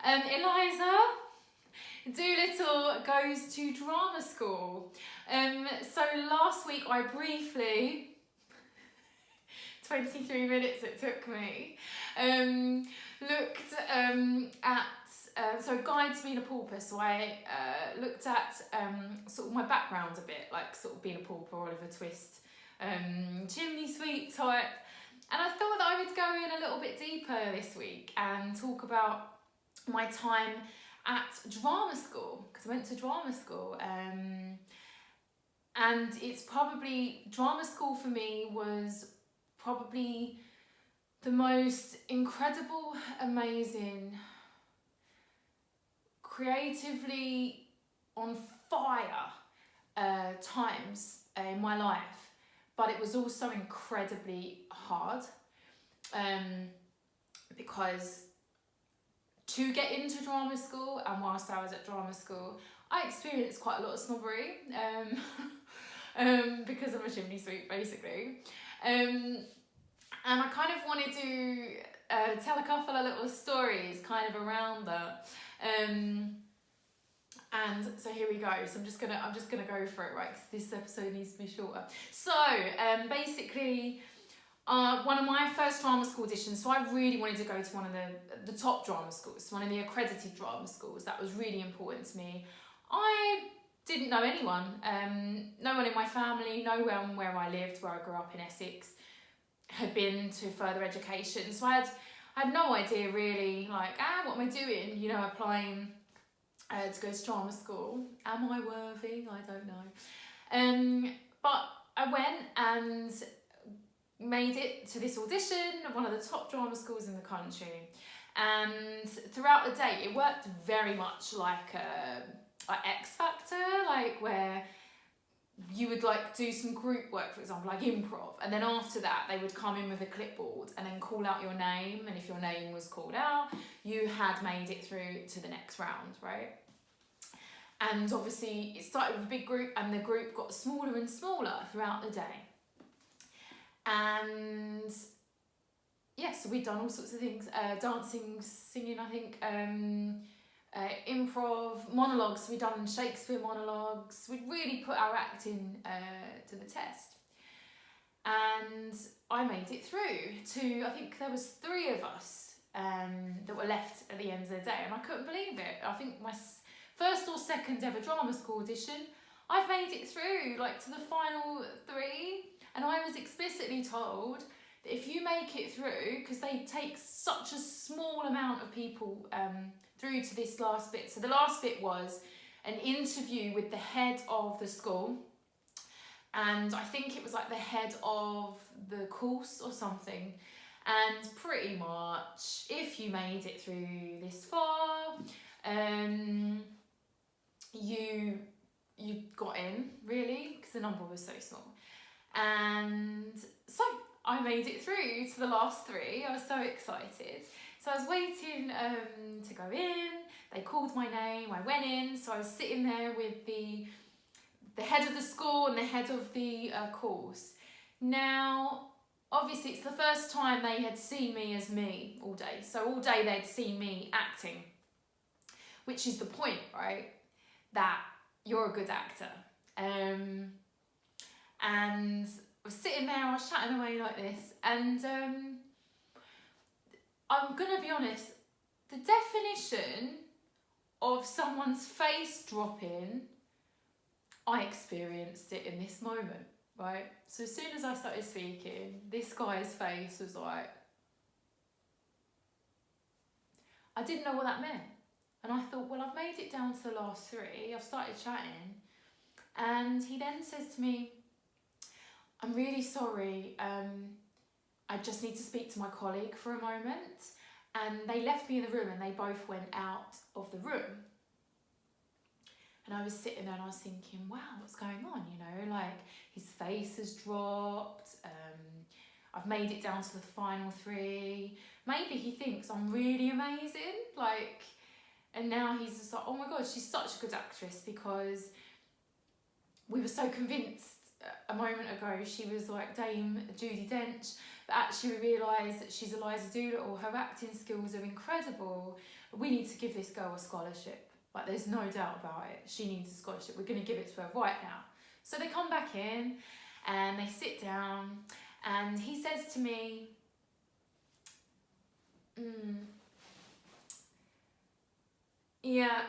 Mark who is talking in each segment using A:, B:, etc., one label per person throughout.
A: Eliza Doolittle goes to drama school. So last week I briefly, 23 minutes it took me, looked at, so Guide to Being a Pauper, so I looked at sort of my background a bit, like sort of being a pauper, Oliver Twist, chimney sweep type, and I thought that I would go in a little bit deeper this week and talk about my time at drama school, because I went to drama school, and it's probably, drama school for me was probably the most incredible, amazing, creatively on fire times in my life, but it was also incredibly hard, because to get into drama school, and whilst I was at drama school, I experienced quite a lot of snobbery, because I'm a chimney sweep basically, and I kind of wanted to tell a couple of little stories kind of around that, and so here we go. So I'm just gonna go for it, right? Because this episode needs to be shorter. So basically, one of my first drama school auditions. So I really wanted to go to one of the top drama schools, one of the accredited drama schools. That was really important to me. I didn't know anyone, no one in my family, no one where I lived, where I grew up in Essex, had been to further education. So I had no idea really, like, what am I doing? You know, applying to go to drama school. Am I worthy? I don't know. But I went and made it to this audition of one of the top drama schools in the country. And throughout the day, it worked very much like X Factor, like where you would like do some group work, for example, like improv, and then after that they would come in with a clipboard and then call out your name, and if your name was called out, you had made it through to the next round, right? And obviously it started with a big group, and the group got smaller and smaller throughout the day. And yes, so we'd done all sorts of things, dancing, singing, I think, improv, monologues. We'd done Shakespeare monologues. We'd really put our acting to the test. And I made it through to, I think there was 3 of us that were left at the end of the day, and I couldn't believe it. I think my first or second ever drama school audition, I've made it through, like, to the final 3, and I was explicitly told that if you make it through, because they take such a small amount of people through to this last bit. So the last bit was an interview with the head of the school, and I think it was like the head of the course or something, and pretty much if you made it through this far, you got in, really, because the number was so small. And so I made it through to the last 3. I was so excited. So I was waiting to go in. They called my name. I went in. So I was sitting there with the head of the school and the head of the course. Now, obviously, it's the first time they had seen me as me all day. So all day they'd seen me acting, which is the point, right? That you're a good actor. And I was sitting there, I was chatting away like this, and I'm gonna be honest, the definition of someone's face dropping, I experienced it in this moment, right? So as soon as I started speaking, this guy's face was like, I didn't know what that meant. And I thought, well, I've made it down to the last 3, I've started chatting, and he then says to me, I'm really sorry, I just need to speak to my colleague for a moment. And they left me in the room, and they both went out of the room. And I was sitting there and I was thinking, wow, what's going on? You know, like, his face has dropped, I've made it down to the final 3. Maybe he thinks I'm really amazing, like, and now he's just like, oh my God, she's such a good actress, because we were so convinced a moment ago she was like Dame Judi Dench, but actually we realised that she's Eliza Doolittle. Her acting skills are incredible. We need to give this girl a scholarship. Like, there's no doubt about it. She needs a scholarship. We're going to give it to her right now. So they come back in and they sit down, and he says to me, yeah,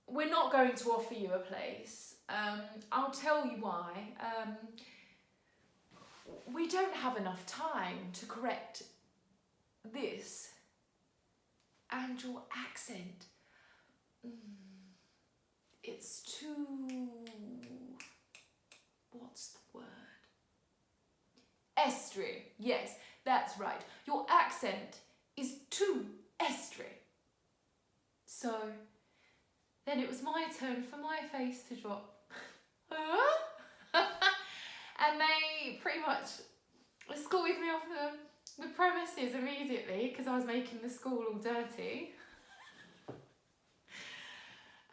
A: we're not going to offer you a place. I'll tell you why. We don't have enough time to correct this. And your accent. It's too... What's the word? Estry. Yes, that's right. Your accent is too estry. So then it was my turn for my face to drop. And they pretty much escorted me off the premises immediately because I was making the school all dirty.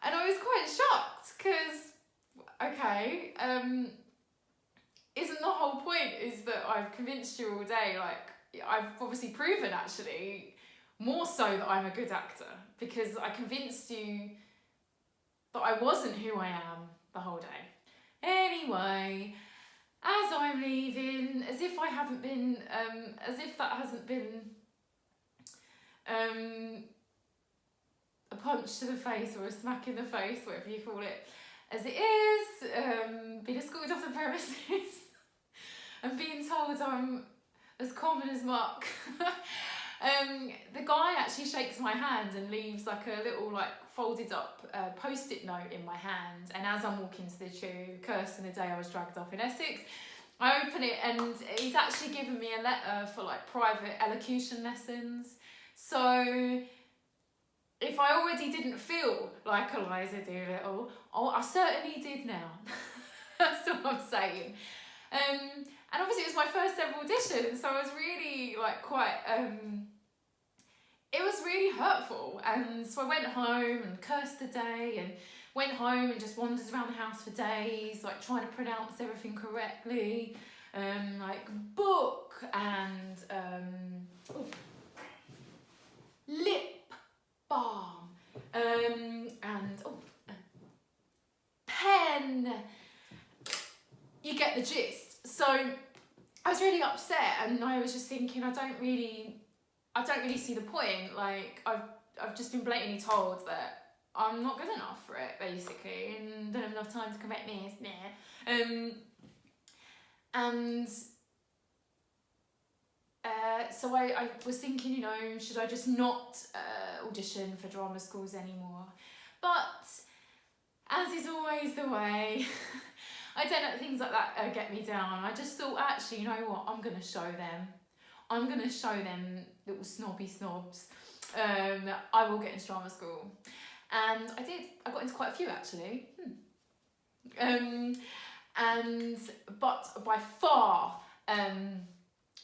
A: And I was quite shocked because, okay, isn't the whole point is that I've convinced you all day, like, I've obviously proven actually more so that I'm a good actor, because I convinced you that I wasn't who I am the whole day. Anyway, as I'm leaving, as if I haven't been, as if that hasn't been a punch to the face or a smack in the face, whatever you call it, as it is, being escorted off the premises and being told I'm as common as muck. The guy actually shakes my hand and leaves like a little like folded up post-it note in my hand, and as I'm walking to the tube, cursing the day I was dragged up in Essex, I open it and he's actually given me a letter for like private elocution lessons. So if I already didn't feel like Eliza Doolittle, I certainly did now. That's what I'm saying. And obviously it was my first ever audition, so I was really like quite, it was really hurtful. And so I went home and cursed the day and went home and just wandered around the house for days, like trying to pronounce everything correctly, like book and lip balm, and pen. You get the gist. So I was really upset, and I was just thinking, I don't really see the point. Like I've just been blatantly told that I'm not good enough for it, basically, and don't have enough time to correct this. And so I was thinking, you know, should I just not audition for drama schools anymore? But as is always the way, I don't let things like that get me down. I just thought, actually, you know what, I'm going to show them. I'm going to show them, little snobby snobs, I will get into drama school. And I did. I got into quite a few, actually. But by far,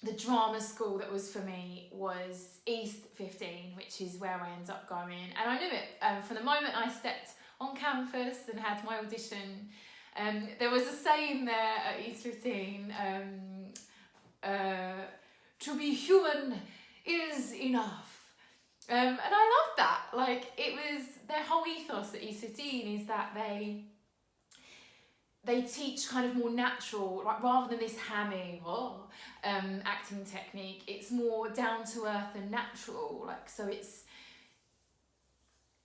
A: the drama school that was for me was East 15, which is where I ended up going. And I knew it from the moment I stepped on campus and had my audition. There was a saying there at East 15, to be human is enough. And I loved that. Like, it was their whole ethos at East 15 is that they teach kind of more natural, like rather than this hammy acting technique, it's more down to earth and natural. Like, so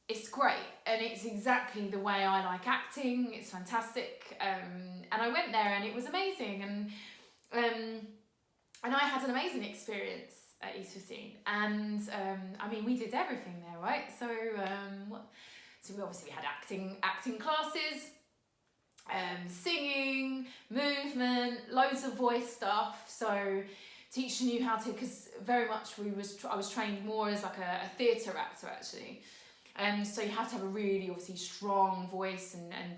A: it's great, and it's exactly the way I like acting. It's fantastic. And I went there and it was amazing, and I had an amazing experience at East 15, and I mean, we did everything there, right? So so we obviously had acting classes, singing, movement, loads of voice stuff. So teaching you how to, because very much I was trained more as like a theatre actor, actually. So you have to have a really obviously strong voice and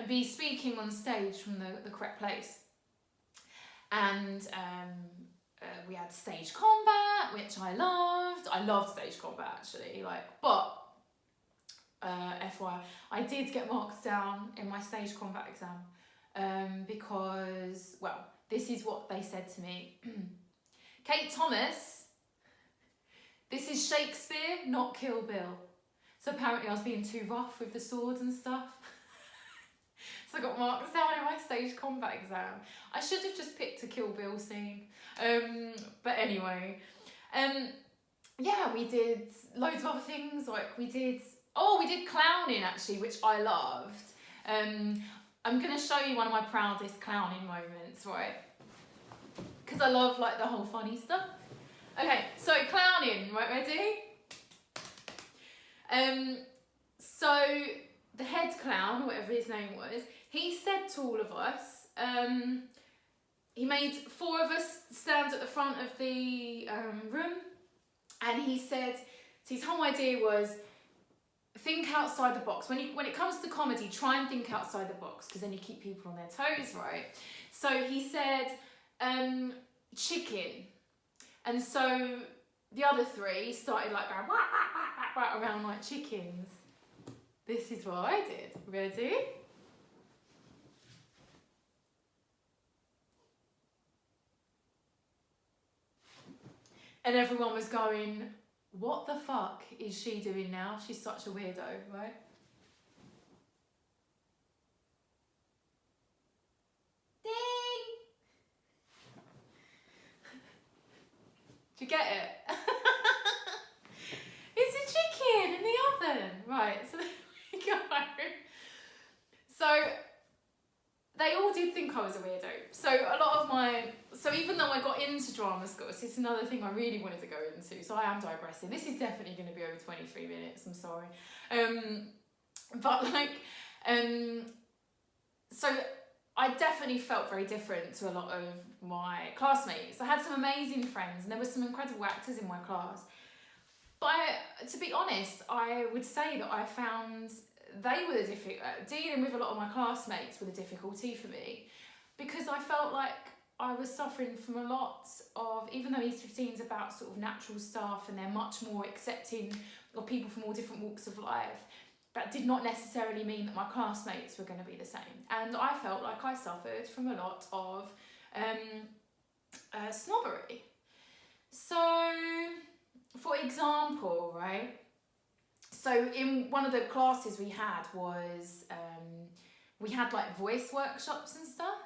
A: be speaking on stage from the correct place. And we had stage combat, which I loved. I loved stage combat, actually. But FYI, I did get marks down in my stage combat exam. because, well, this is what they said to me. Kate Thomas, this is Shakespeare, not Kill Bill. So apparently I was being too rough with the swords and stuff. So I got marks down in my stage combat exam. I should have just picked a Kill Bill scene. But anyway, yeah, we did loads of other things. Like we did clowning actually, which I loved. I'm going to show you one of my proudest clowning moments, right? Because I love like the whole funny stuff. Okay, so clowning, right, ready? So the head clown, whatever his name was, he said to all of us, he made 4 of us stand at the front of the room, and he said, so his whole idea was, think outside the box. When it comes to comedy, try and think outside the box, because then you keep people on their toes, right? So he said, chicken. And so the other 3 started like going wah, wah, wah, wah, wah, around like chickens. This is what I did. Ready? And everyone was going, what the fuck is she doing now? She's such a weirdo, right? Ding! Do you get it? It's a chicken in the oven. Right, so there we go. So they all did think I was a weirdo. So so even though I got into drama school, this is another thing I really wanted to go into, so I am digressing. This is definitely going to be over 23 minutes, I'm sorry. But like, so I definitely felt very different to a lot of my classmates. I had some amazing friends and there were some incredible actors in my class. But to be honest, I would say that I found they were dealing with a lot of my classmates were the difficulty for me, because I felt like I was suffering from a lot of, even though East 15 is about sort of natural stuff and they're much more accepting of people from all different walks of life, that did not necessarily mean that my classmates were going to be the same. And I felt like I suffered from a lot of snobbery. So, for example, right, so in one of the classes we had was, we had like voice workshops and stuff,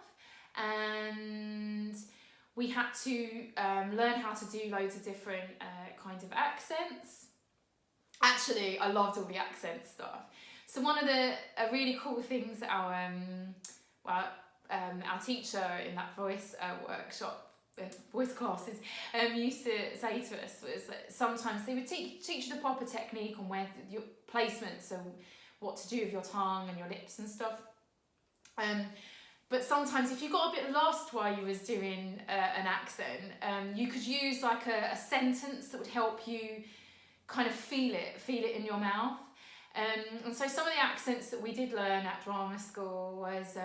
A: and we had to learn how to do loads of different kinds of accents. Actually, I loved all the accent stuff. So one of the really cool things that our teacher in that voice workshop, voice classes, used to say to us was that sometimes they would teach you the proper technique on where your placements and what to do with your tongue and your lips and stuff. But sometimes if you got a bit lost while you was doing an accent, you could use like a sentence that would help you kind of feel it in your mouth. And so some of the accents that we did learn at drama school was,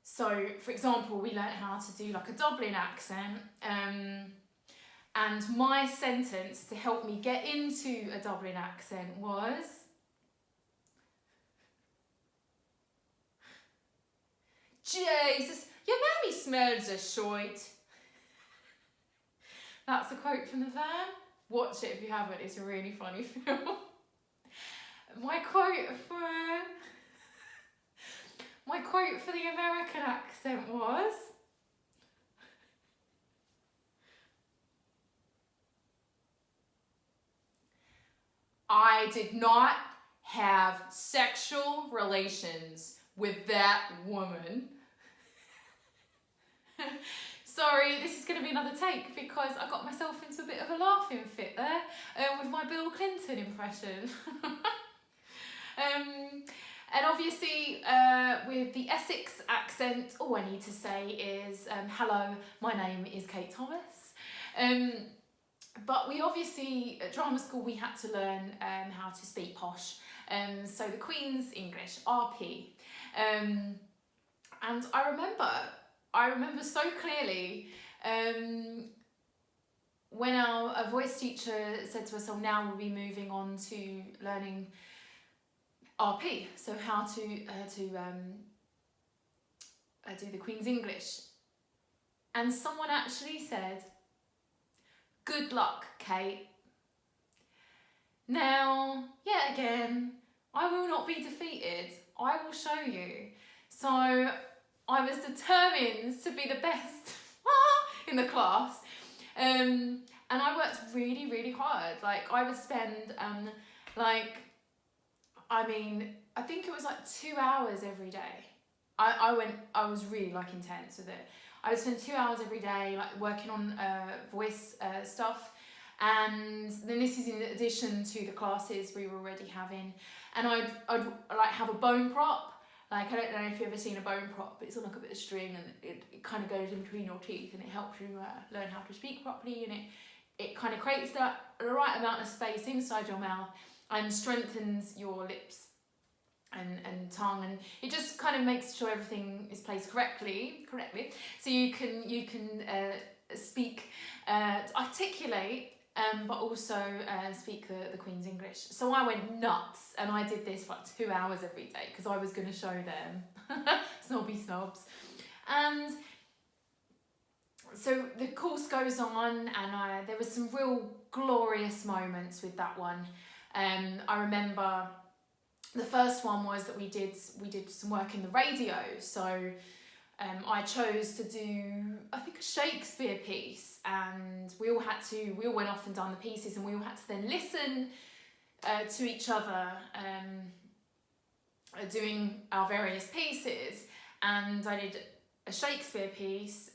A: so for example, we learnt how to do like a Dublin accent, and my sentence to help me get into a Dublin accent was, Jesus, your mammy smells a shite. That's a quote from The Van. Watch it if you haven't, it's a really funny film. My quote for the American accent was, I did not have sexual relations with that woman. Sorry, this is going to be another take because I got myself into a bit of a laughing fit there with my Bill Clinton impression. And obviously with the Essex accent, all I need to say is, hello, my name is Kate Thomas. But we obviously, at drama school, we had to learn how to speak posh. So the Queen's English, RP. And I remember so clearly when our voice teacher said to us, oh, now we'll be moving on to learning RP, so how to do the Queen's English. And someone actually said, "Good luck, Kate." Now, yet again, I will not be defeated. I will show you. So I was determined to be the best in the class. And I worked really, really hard. Like, I would spend, I think it was like 2 hours every day. I was really like intense with it. I would spend 2 hours every day like working on voice stuff, and then this is in addition to the classes we were already having. And I'd like have a bone prop. Like, I don't know if you've ever seen a bone prop, but it's on like a bit of string, and it kind of goes in between your teeth, and it helps you learn how to speak properly, and it kind of creates the right amount of space inside your mouth and strengthens your lips and tongue, and it just kind of makes sure everything is placed correctly, so you can speak, articulate, but also speak the Queen's English. So I went nuts, and I did this for like 2 hours every day because I was going to show them, snobby snobs. And so the course goes on, and there were some real glorious moments with that one. I remember the first one was that we did some work in the radio. So I chose to do, I think, a Shakespeare piece, and we all went off and done the pieces, and we all had to then listen to each other doing our various pieces. And I did a Shakespeare piece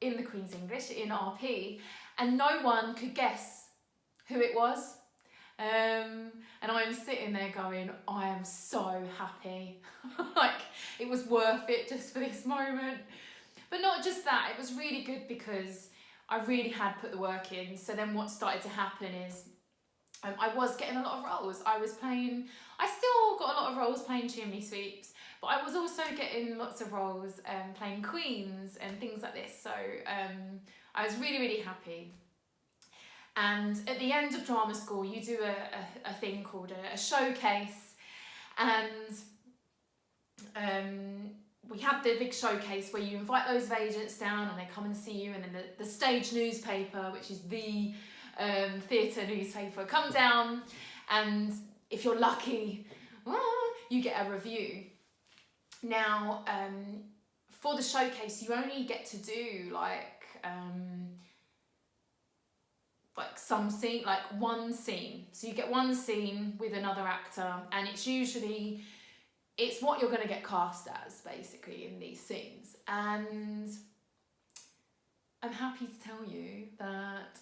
A: in the Queen's English, in RP, and no one could guess who it was. And I'm sitting there going, I am so happy. Like, it was worth it just for this moment. But not just that, it was really good because I really had put the work in. So then what started to happen is I was getting a lot of roles. I still got a lot of roles playing chimney sweeps, but I was also getting lots of roles playing queens and things like this. So I was really, really happy. And at the end of drama school, you do a thing called a showcase, and we had the big showcase where you invite loads of agents down and they come and see you, and then the stage newspaper, which is the theatre newspaper, come down, and if you're lucky, you get a review. Now, for the showcase, you only get to do like some scene, like one scene. So you get one scene with another actor, and it's what you're going to get cast as, basically, in these scenes. And I'm happy to tell you that,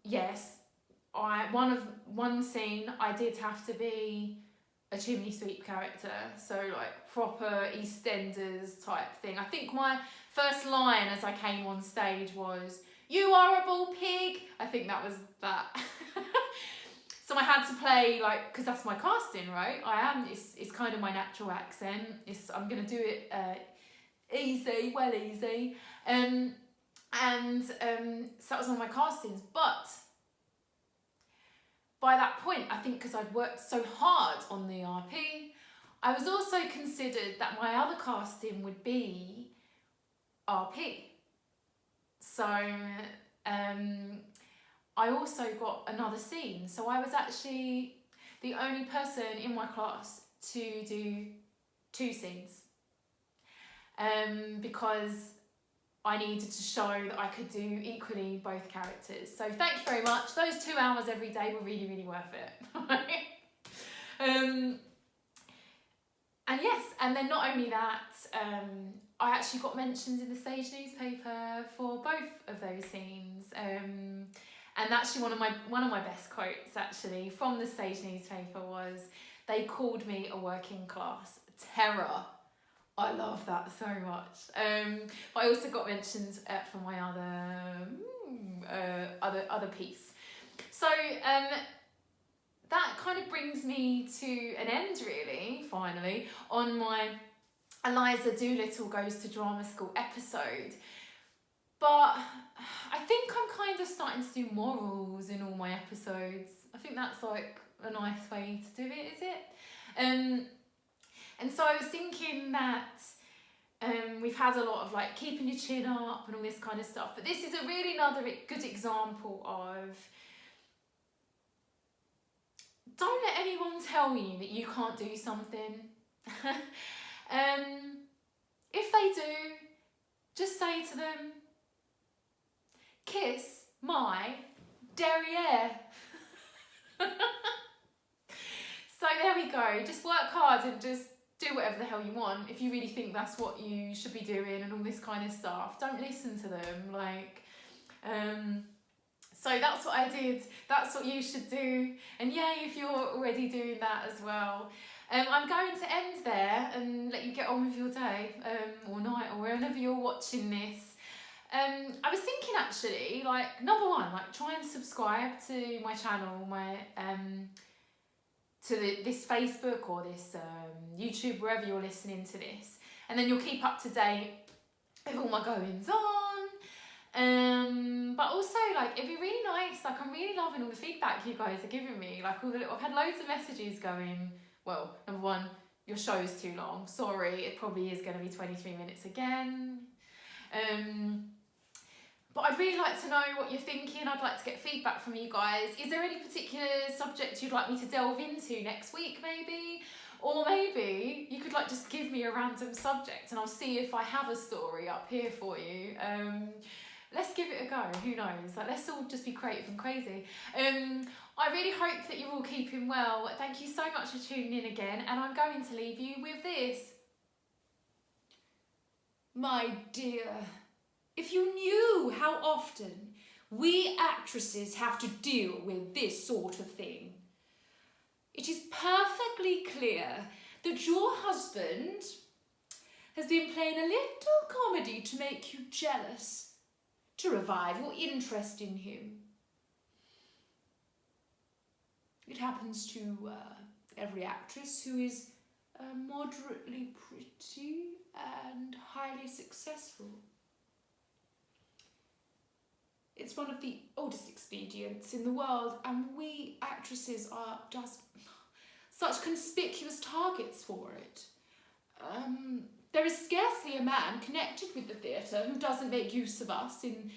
A: yes, one scene I did have to be a chimney sweep character, so like proper EastEnders type thing. I think my first line as I came on stage was, "You horrible pig." I think that was that. So I had to play, like, because that's my casting, right? It's kind of my natural accent. I'm going to do it easy. So that was one of my castings. But by that point, I think because I'd worked so hard on the RP, I was also considered that my other casting would be RP. So I also got another scene. So I was actually the only person in my class to do 2 scenes, because I needed to show that I could do equally both characters. So thank you very much. Those 2 hours every day were really, really worth it. And yes, and then not only that, I actually got mentioned in the stage newspaper for both of those scenes. And actually one of my best quotes actually from the stage newspaper was, "They called me a working class terror." I love that so much. But I also got mentioned for my other piece. So that kind of brings me to an end, really, finally, on my Eliza Doolittle Goes to Drama School episode. But I think I'm kind of starting to do morals in all my episodes. I think that's like a nice way to do it, is it? And so I was thinking that we've had a lot of like keeping your chin up and all this kind of stuff, but this is a really another good example of don't let anyone tell you that you can't do something. If they do, just say to them, kiss my derriere. So there we go, just work hard and just do whatever the hell you want if you really think that's what you should be doing and all this kind of stuff. Don't listen to them, like, so that's what I did, that's what you should do, and yay if you're already doing that as well. I'm going to end there and let you get on with your day, or night, or whenever you're watching this. I was thinking actually, like, number one, like, try and subscribe to my channel, this Facebook or this YouTube, wherever you're listening to this, and then you'll keep up to date with all my goings on. But also, like, it'd be really nice, like, I'm really loving all the feedback you guys are giving me, like all the little, I've had loads of messages going, well, number one, your show's too long, sorry, it probably is going to be 23 minutes again. But I'd really like to know what you're thinking. I'd like to get feedback from you guys. Is there any particular subject you'd like me to delve into next week, maybe? Or maybe you could, like, just give me a random subject and I'll see if I have a story up here for you. Let's give it a go. Who knows? Like, let's all just be creative and crazy. I really hope that you're all keeping well. Thank you so much for tuning in again, and I'm going to leave you with this. My dear, if you knew how often we actresses have to deal with this sort of thing, it is perfectly clear that your husband has been playing a little comedy to make you jealous, to revive your interest in him. It happens to every actress who is moderately pretty and highly successful. It's one of the oldest expedients in the world, and we actresses are just such conspicuous targets for it. There is scarcely a man connected with the theatre who doesn't make use of us in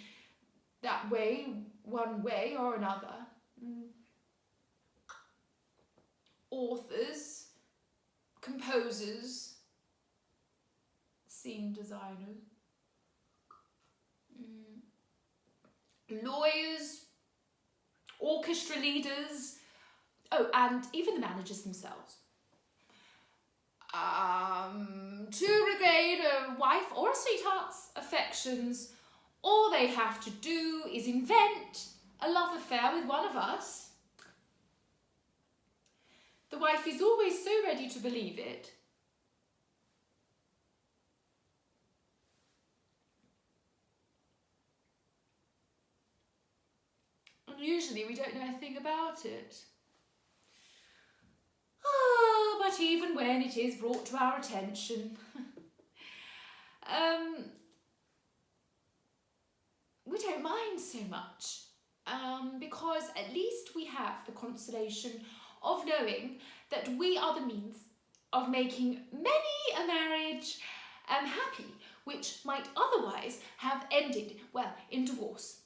A: that way, one way or another. Authors, composers, scene designers, lawyers, orchestra leaders, and even the managers themselves. To regain a wife or a sweetheart's affections, all they have to do is invent a love affair with one of us. The wife is always so ready to believe it. And usually we don't know a thing about it. But even when it is brought to our attention, we don't mind so much, because at least we have the consolation of knowing that we are the means of making many a marriage happy, which might otherwise have ended, well, in divorce.